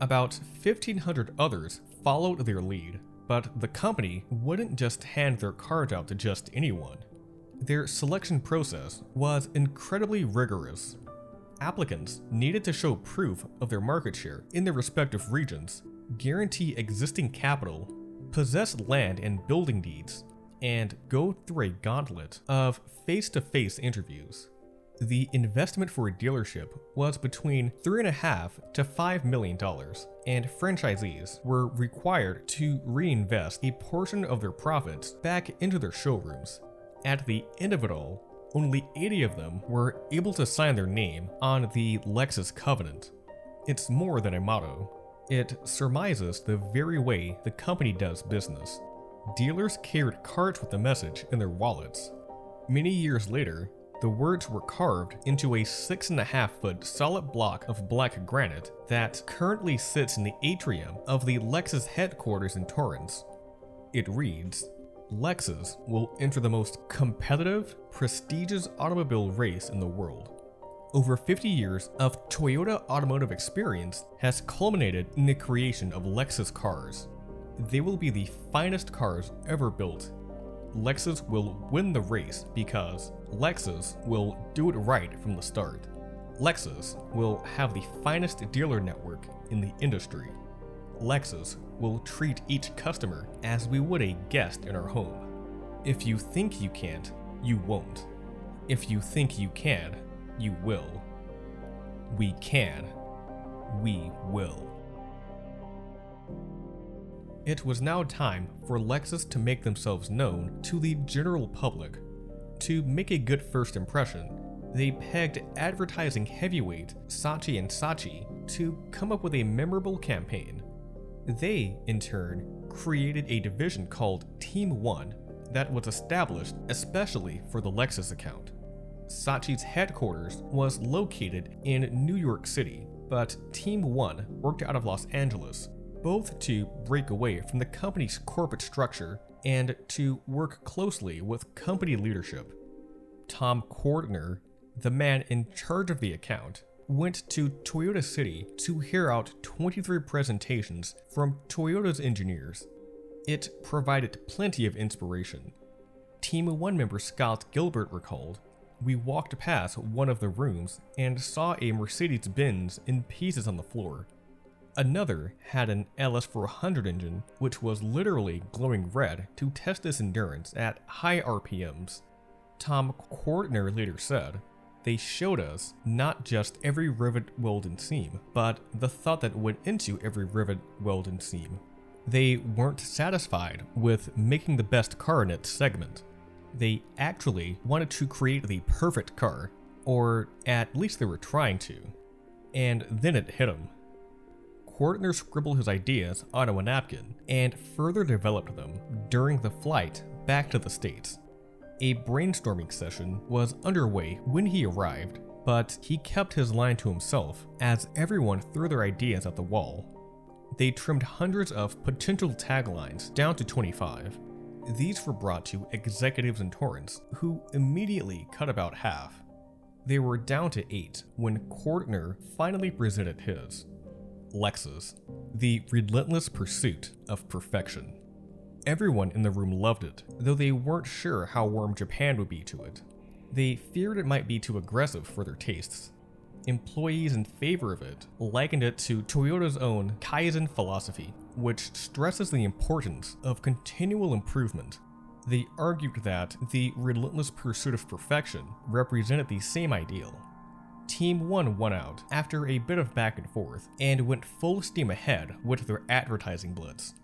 About 1,500 others followed their lead, but the company wouldn't just hand their cars out to just anyone. Their selection process was incredibly rigorous. Applicants needed to show proof of their market share in their respective regions, guarantee existing capital, possess land and building deeds, and go through a gauntlet of face-to-face interviews. The investment for a dealership was between $3.5 to $5 million, and franchisees were required to reinvest a portion of their profits back into their showrooms. At the end of it all, only 80 of them were able to sign their name on the Lexus Covenant. It's more than a motto. It surmises the very way the company does business. Dealers carried cards with the message in their wallets. Many years later, the words were carved into a 6.5-foot solid block of black granite that currently sits in the atrium of the Lexus headquarters in Torrance. It reads, "Lexus will enter the most competitive, prestigious automobile race in the world. Over 50 years of Toyota automotive experience has culminated in the creation of Lexus cars. They will be the finest cars ever built. Lexus will win the race because Lexus will do it right from the start. Lexus will have the finest dealer network in the industry. Lexus will treat each customer as we would a guest in our home. If you think you can't, you won't. If you think you can, you will. We can. We will." It was now time for Lexus to make themselves known to the general public. To make a good first impression, they pegged advertising heavyweight Saatchi & Saatchi to come up with a memorable campaign. They, in turn, created a division called Team 1 that was established especially for the Lexus account. Saatchi's headquarters was located in New York City, but Team 1 worked out of Los Angeles, both to break away from the company's corporate structure and to work closely with company leadership. Tom Cordner, the man in charge of the account, went to Toyota City to hear out 23 presentations from Toyota's engineers. It provided plenty of inspiration. Team 1 member Scott Gilbert recalled, "We walked past one of the rooms and saw a Mercedes-Benz in pieces on the floor. Another had an LS400 engine, which was literally glowing red to test its endurance at high RPMs. Tom Cordner later said, "They showed us not just every rivet, weld, and seam, but the thought that went into every rivet, weld, and seam. They weren't satisfied with making the best car in its segment. They actually wanted to create the perfect car, or at least they were trying to. And then it hit them." Cordner scribbled his ideas onto a napkin and further developed them during the flight back to the States. A brainstorming session was underway when he arrived, but he kept his line to himself as everyone threw their ideas at the wall. They trimmed hundreds of potential taglines down to 25. These were brought to executives in Torrance, who immediately cut about half. They were down to 8 when Cordner finally presented his. Lexus, the Relentless Pursuit of Perfection. Everyone in the room loved it, though they weren't sure how warm Japan would be to it. They feared it might be too aggressive for their tastes. Employees in favor of it likened it to Toyota's own Kaizen philosophy, which stresses the importance of continual improvement. They argued that the Relentless Pursuit of Perfection represented the same ideal. Team 1 won out after a bit of back and forth and went full steam ahead with their advertising blitz.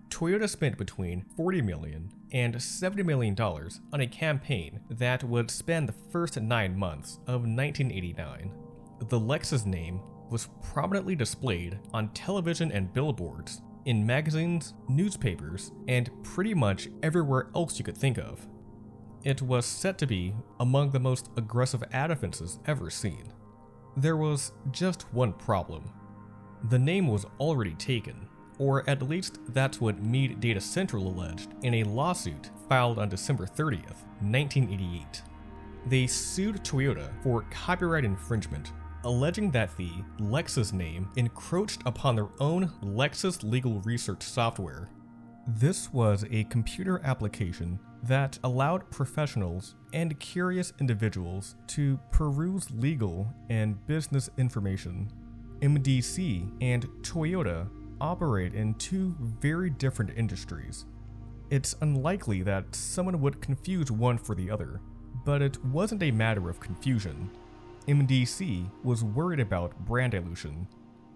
Toyota spent between $40 million and $70 million on a campaign that would span the first 9 months of 1989. The Lexus name was prominently displayed on television and billboards, in magazines, newspapers, and pretty much everywhere else you could think of. It was set to be among the most aggressive ad offenses ever seen. There was just one problem. The name was already taken, or at least that's what Meade Data Central alleged in a lawsuit filed on December 30th, 1988. They sued Toyota for copyright infringement, alleging that the Lexus name encroached upon their own Lexus legal research software. This was a computer application that allowed professionals and curious individuals to peruse legal and business information. MDC and Toyota operate in two very different industries. It's unlikely that someone would confuse one for the other, but it wasn't a matter of confusion. MDC was worried about brand dilution.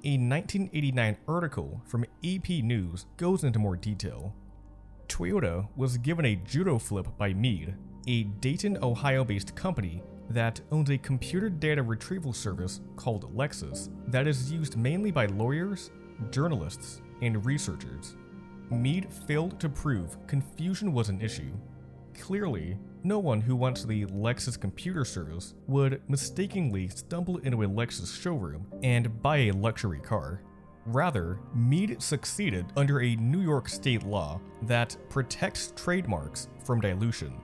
A 1989 article from AP News goes into more detail. Toyota was given a judo flip by Meade, a Dayton, Ohio-based company that owns a computer data retrieval service called Lexus that is used mainly by lawyers, journalists, and researchers. Mead failed to prove confusion was an issue. Clearly, no one who went to the Lexus computer service would mistakenly stumble into a Lexus showroom and buy a luxury car. Rather, Mead succeeded under a New York state law that protects trademarks from dilution.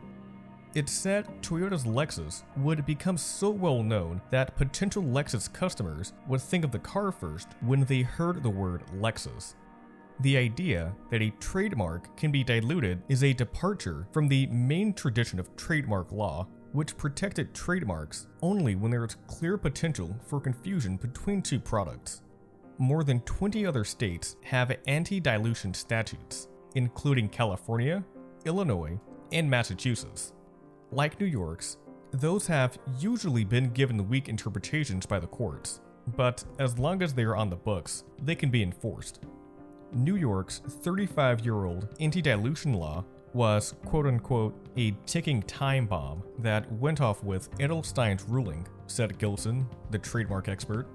It said Toyota's Lexus would become so well known that potential Lexus customers would think of the car first when they heard the word Lexus. The idea that a trademark can be diluted is a departure from the main tradition of trademark law, which protected trademarks only when there is clear potential for confusion between two products. More than 20 other states have anti-dilution statutes, including California, Illinois, and Massachusetts. Like New York's, those have usually been given weak interpretations by the courts, but as long as they are on the books, they can be enforced. New York's 35-year-old anti-dilution law was quote-unquote a ticking time bomb that went off with Edelstein's ruling, said Gilson, the trademark expert.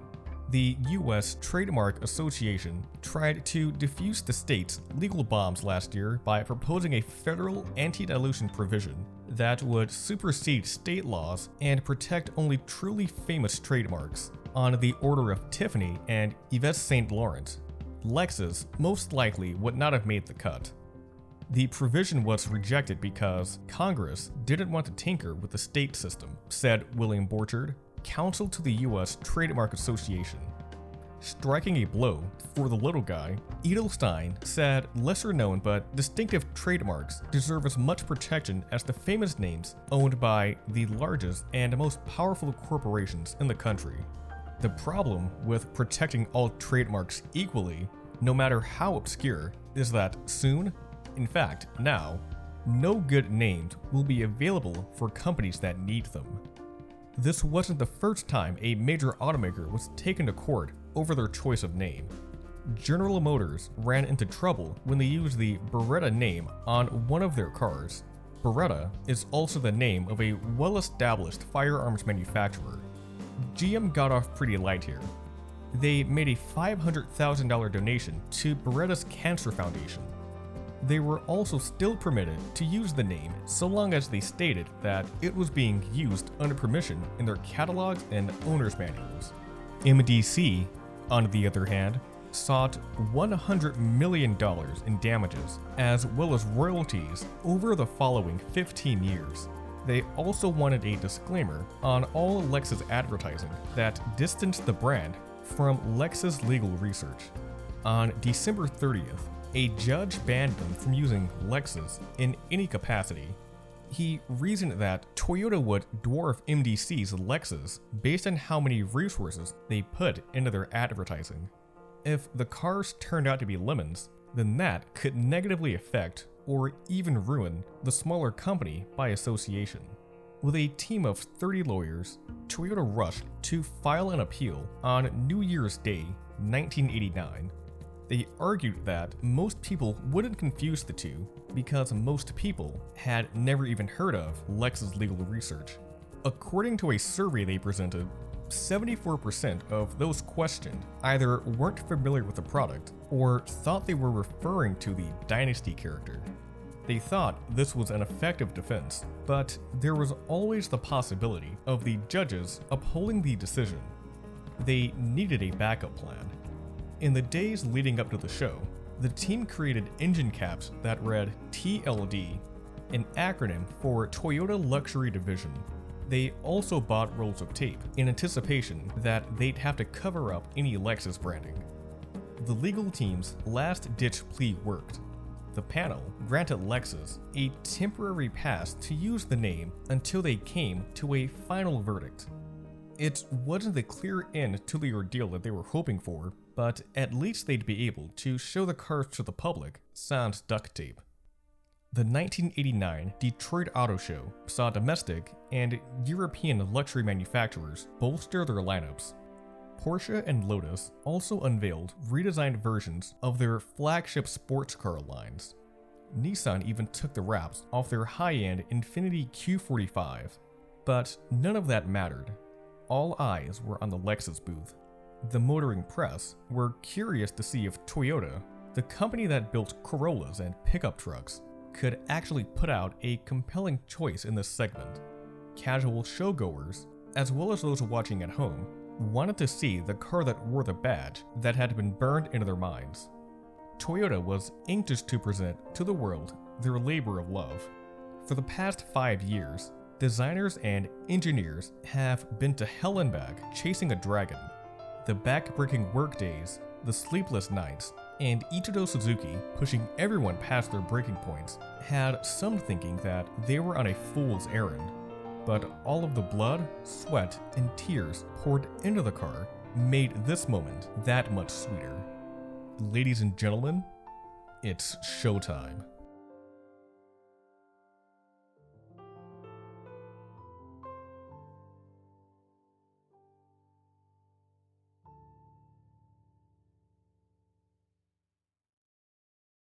The U.S. Trademark Association tried to defuse the state's legal bombs last year by proposing a federal anti-dilution provision that would supersede state laws and protect only truly famous trademarks, on the order of Tiffany and Yves Saint Laurent. Lexus most likely would not have made the cut. The provision was rejected because Congress didn't want to tinker with the state system, said William Borchard, counsel to the U.S. Trademark Association. Striking a blow for the little guy, Edelstein said lesser known but distinctive trademarks deserve as much protection as the famous names owned by the largest and most powerful corporations in the country. The problem with protecting all trademarks equally, no matter how obscure, is that soon, in fact now, no good names will be available for companies that need them. This wasn't the first time a major automaker was taken to court over their choice of name. General Motors ran into trouble when they used the Barchetta name on one of their cars. Barchetta is also the name of a well-established firearms manufacturer. GM got off pretty light here. They made a $500,000 donation to Barchetta's Cancer Foundation. They were also still permitted to use the name so long as they stated that it was being used under permission in their catalogs and owner's manuals. MDC, on the other hand, sought $100 million in damages, as well as royalties over the following 15 years. They also wanted a disclaimer on all Lexus advertising that distanced the brand from Lexus legal research. On December 30th, a judge banned them from using Lexus in any capacity. He reasoned that Toyota would dwarf MDC's Lexus based on how many resources they put into their advertising. If the cars turned out to be lemons, then that could negatively affect or even ruin the smaller company by association. With a team of 30 lawyers, Toyota rushed to file an appeal on New Year's Day, 1989. They argued that most people wouldn't confuse the two because most people had never even heard of Lexus legal research. According to a survey they presented, 74% of those questioned either weren't familiar with the product or thought they were referring to the Dynasty character. They thought this was an effective defense, but there was always the possibility of the judges upholding the decision. They needed a backup plan. In the days leading up to the show, the team created engine caps that read TLD, an acronym for Toyota Luxury Division. They also bought rolls of tape in anticipation that they'd have to cover up any Lexus branding. The legal team's last-ditch plea worked. The panel granted Lexus a temporary pass to use the name until they came to a final verdict. It wasn't the clear end to the ordeal that they were hoping for, but at least they'd be able to show the cars to the public sans duct tape. The 1989 Detroit Auto Show saw domestic and European luxury manufacturers bolster their lineups. Porsche and Lotus also unveiled redesigned versions of their flagship sports car lines. Nissan even took the wraps off their high-end Infiniti Q45. But none of that mattered. All eyes were on the Lexus booth. The motoring press were curious to see if Toyota, the company that built Corollas and pickup trucks, could actually put out a compelling choice in this segment. Casual showgoers, as well as those watching at home, wanted to see the car that wore the badge that had been burned into their minds. Toyota was anxious to present to the world their labor of love. For the past 5 years, designers and engineers have been to hell and back chasing a dragon. The back-breaking workdays, the sleepless nights, and Ichiro Suzuki pushing everyone past their breaking points had some thinking that they were on a fool's errand. But all of the blood, sweat, and tears poured into the car made this moment that much sweeter. Ladies and gentlemen, it's showtime.